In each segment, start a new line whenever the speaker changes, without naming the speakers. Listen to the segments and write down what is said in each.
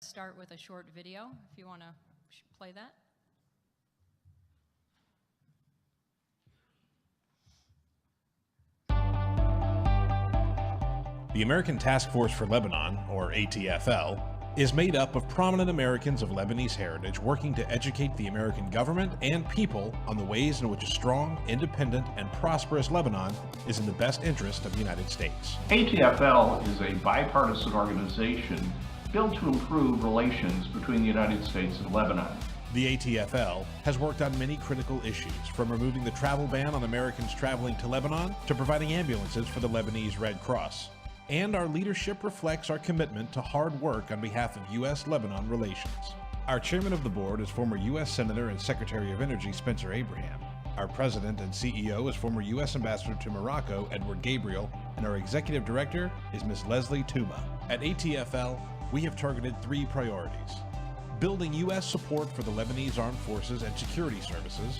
Start with a short video, if you want to play that.
The American Task Force for Lebanon, or ATFL, is made up of prominent Americans of Lebanese heritage working to educate the American government and people on the ways in which a strong, independent, and prosperous Lebanon is in the best interest of the United States.
ATFL is a bipartisan organization built to improve relations between the United States and Lebanon.
The ATFL has worked on many critical issues, from removing the travel ban on Americans traveling to Lebanon to providing ambulances for the Lebanese Red Cross. And our leadership reflects our commitment to hard work on behalf of U.S.-Lebanon relations. Our chairman of the board is former U.S. Senator and Secretary of Energy Spencer Abraham. Our president and CEO is former U.S. Ambassador to Morocco, Edward Gabriel, and our executive director is Ms. Leslie Touma. At ATFL, we have targeted 3 priorities: building U.S. support for the Lebanese Armed Forces and security services,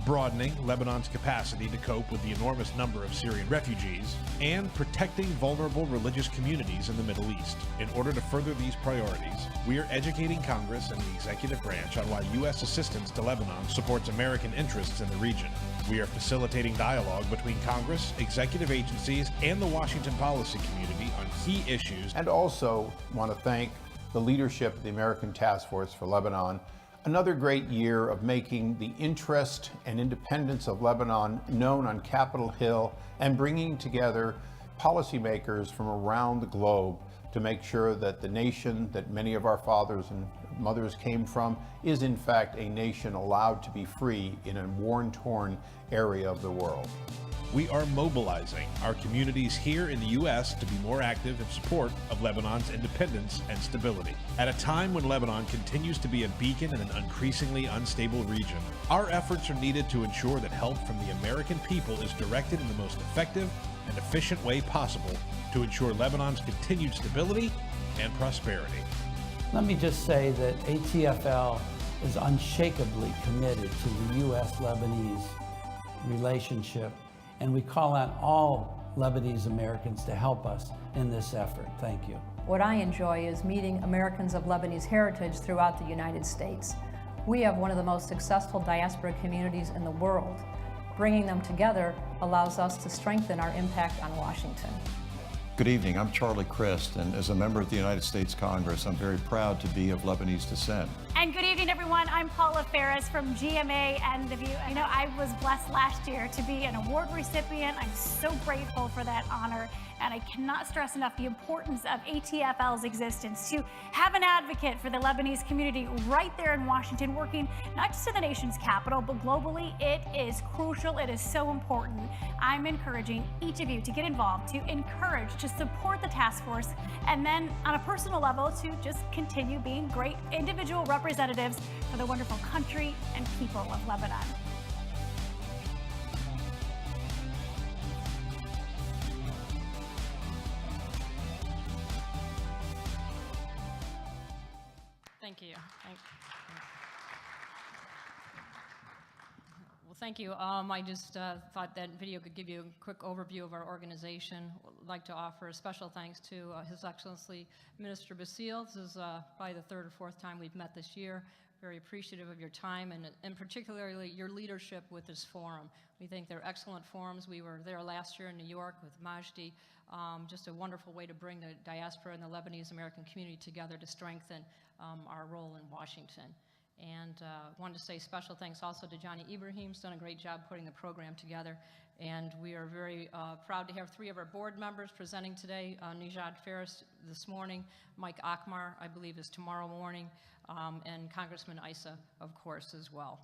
broadening Lebanon's capacity to cope with the enormous number of Syrian refugees, and protecting vulnerable religious communities in the Middle East. In order to further these priorities, we are educating Congress and the executive branch on why U.S. assistance to Lebanon supports American interests in the region. We are facilitating dialogue between Congress, executive agencies, and the Washington policy community on key issues.
And also want to thank the leadership of the American Task Force for Lebanon. Another great year of making the interest and independence of Lebanon known on Capitol Hill and bringing together policymakers from around the globe to make sure that the nation that many of our fathers and mothers came from is in fact a nation allowed to be free in a war-torn area of the world.
We are mobilizing our communities here in the U.S. to be more active in support of Lebanon's independence and stability. At a time when Lebanon continues to be a beacon in an increasingly unstable region, our efforts are needed to ensure that help from the American people is directed in the most effective and efficient way possible to ensure Lebanon's continued stability and prosperity.
Let me just say that ATFL is unshakably committed to the U.S.-Lebanese relationship, and we call on all Lebanese Americans to help us in this effort. Thank you.
What I enjoy is meeting Americans of Lebanese heritage throughout the United States. We have one of the most successful diaspora communities in the world. Bringing them together allows us to strengthen our impact on Washington.
Good evening, I'm Charlie Crist, and as a member of the United States Congress, I'm very proud to be of Lebanese descent.
And good evening, everyone. I'm Paula Ferris from GMA and The View. You know, I was blessed last year to be an award recipient. I'm so grateful for that honor, and I cannot stress enough the importance of ATFL's existence to have an advocate for the Lebanese community right there in Washington, working not just in the nation's capital, but globally. It is crucial. It is so important. I'm encouraging each of you to get involved, to encourage, to support the task force, and then on a personal level to just continue being great individual representatives for the wonderful country and people of Lebanon.
Thank you. Well, thank you. I just thought that video could give you a quick overview of our organization. I'd like to offer a special thanks to His Excellency Minister Basile. This is probably the 3rd or 4th time we've met this year. Very appreciative of your time and particularly your leadership with this forum. We think they're excellent forums. We were there last year in New York with Majdi. Just a wonderful way to bring the diaspora and the Lebanese American community together to strengthen our role in Washington. And wanted to say special thanks also to Johnny Ibrahim. He's done a great job putting the program together. And we are very proud to have 3 of our board members presenting today. Nijad Ferris this morning, Mike Akmar, I believe, is tomorrow morning, and Congressman Issa, of course, as well.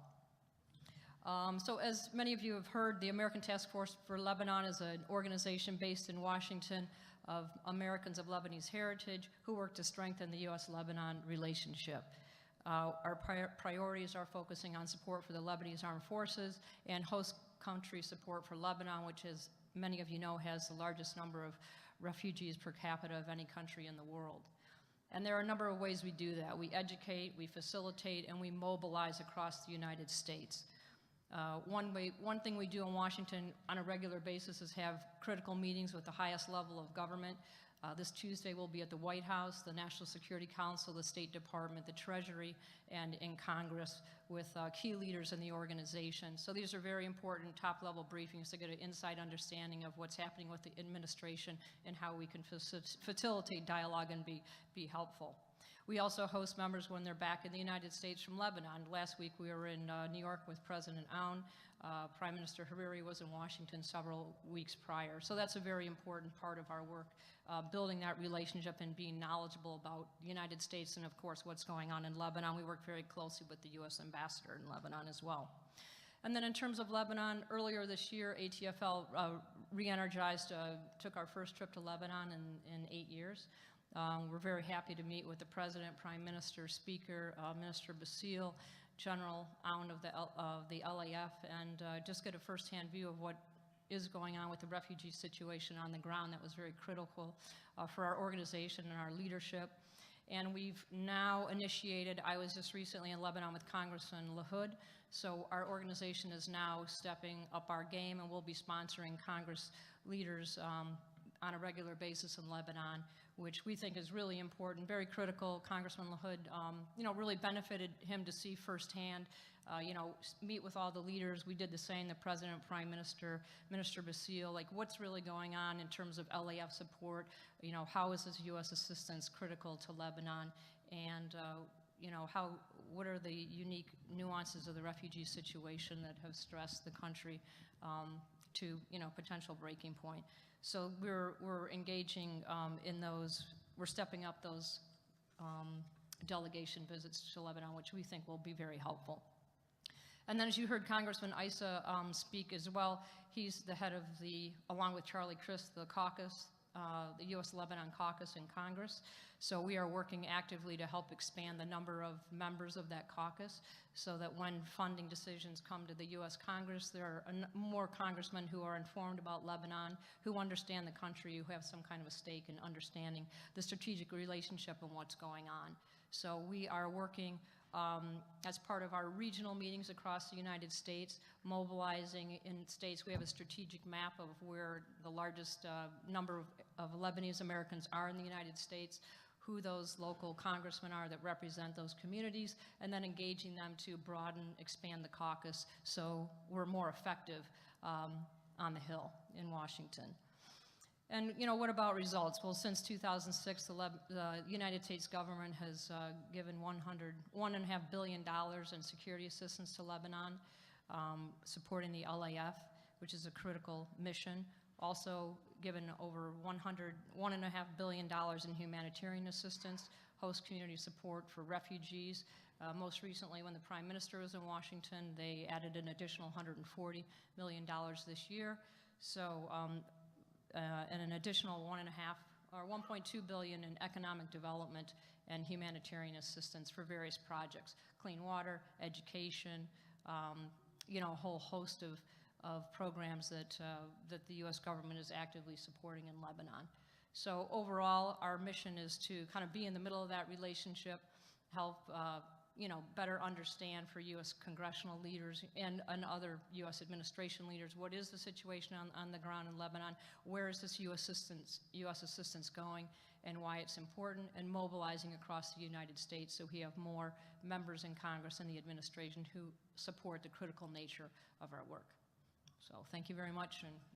So as many of you have heard, the American Task Force for Lebanon is an organization based in Washington of Americans of Lebanese heritage who work to strengthen the U.S.-Lebanon relationship. Our priorities are focusing on support for the Lebanese Armed Forces and host country support for Lebanon, which, as many of you know, has the largest number of refugees per capita of any country in the world. And there are a number of ways we do that. We educate, we facilitate, and we mobilize across the United States. One thing we do in Washington on a regular basis is have critical meetings with the highest level of government. This Tuesday we'll be at the White House, the National Security Council, the State Department, the Treasury, and in Congress with key leaders in the organization. So these are very important top-level briefings to get an inside understanding of what's happening with the administration and how we can facilitate dialogue and be helpful. We also host members when they're back in the United States from Lebanon. Last week we were in New York with President Aoun. Prime Minister Hariri was in Washington several weeks prior. So that's a very important part of our work, building that relationship and being knowledgeable about the United States and of course what's going on in Lebanon. We work very closely with the U.S. Ambassador in Lebanon as well. And then in terms of Lebanon, earlier this year, ATFL re-energized, took our first trip to Lebanon in 8 years. We're very happy to meet with the President, Prime Minister, Speaker, Minister Basile, General Aoun of the LAF, and just get a firsthand view of what is going on with the refugee situation on the ground. That was very critical for our organization and our leadership. And we've now initiated, I was just recently in Lebanon with Congressman LaHood, so our organization is now stepping up our game, and we'll be sponsoring Congress leaders on a regular basis in Lebanon, which we think is really important, very critical. Congressman LaHood, really benefited him to see firsthand, meet with all the leaders. We did the same, the President, Prime Minister, Minister Basile, like what's really going on in terms of LAF support, how is this U.S. assistance critical to Lebanon, and what are the unique nuances of the refugee situation that have stressed the country to potential breaking point. So we're engaging in those, we're stepping up those delegation visits to Lebanon, which we think will be very helpful. And then as you heard Congressman Issa speak as well, he's the head of along with Charlie Crist, the caucus, the U.S. Lebanon caucus in Congress. So we are working actively to help expand the number of members of that caucus so that when funding decisions come to the U.S. Congress, there are more congressmen who are informed about Lebanon, who understand the country, who have some kind of a stake in understanding the strategic relationship and what's going on. So we are working as part of our regional meetings across the United States, mobilizing in states. We have a strategic map of where the largest number of Lebanese Americans are in the United States, who those local congressmen are that represent those communities, and then engaging them to broaden, expand the caucus so we're more effective on the Hill in Washington. And what about results? Well, since 2006, the United States government has given $1.5 billion in security assistance to Lebanon, supporting the LAF, which is a critical mission. Also given over $1.5 billion in humanitarian assistance, host community support for refugees. Most recently, when the Prime Minister was in Washington, they added an additional $140 million this year. So. And an additional $1.2 billion in economic development and humanitarian assistance for various projects, clean water, education, a whole host of programs that the U.S. government is actively supporting in Lebanon. So overall, our mission is to kind of be in the middle of that relationship, help better understand for U.S. congressional leaders and other U.S. administration leaders what is the situation on the ground in Lebanon, where is this U.S. assistance going, and why it's important, and mobilizing across the United States so we have more members in Congress and the administration who support the critical nature of our work. So thank you very much. And